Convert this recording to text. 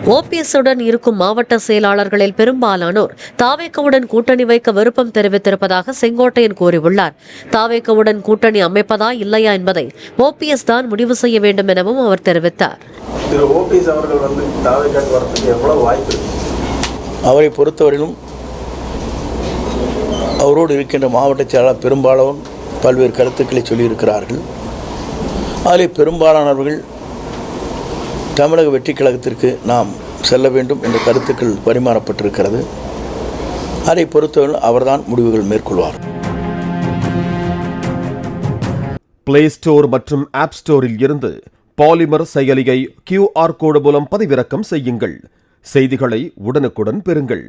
ஓபிஎஸ்ஸுடன் இருக்கும் மாவட்ட செயலாளர்களில் பெரும்பாலானோர் தாவேகவுடன் கூட்டணி வைக்க விருப்பம் தெரிவித்திருப்பதாக செங்கோட்டையன் கூறியுள்ளார். தாவேகவுடன் கூட்டணி அமைப்பதா இல்லையா என்பதை ஓபிஎஸ் தான் முடிவு செய்ய வேண்டும் எனவும் அவர் தெரிவித்தார். அவரை பொறுத்தவரையிலும் அவரோடு இருக்கின்ற மாவட்ட செயலாளர் பெரும்பாலும் பல்வேறு கருத்துக்களை சொல்லியிருக்கிறார்கள். அதில் பெரும்பாலானவர்கள் தமிழக வெற்றி கழகத்திற்கு நாம் செல்ல வேண்டும் என்ற கருத்துக்கள் பரிமாறப்பட்டிருக்கிறது. அதை பொறுத்தவரை அவர்தான் முடிவுகள் மேற்கொள்வார். பிளே ஸ்டோர் மற்றும் ஆப் ஸ்டோரில் இருந்து பாலிமர் செயலியை QR கோடு மூலம் பதிவிறக்கம் செய்யுங்கள். செய்திகளை உடனுக்குடன் பெறுங்கள்.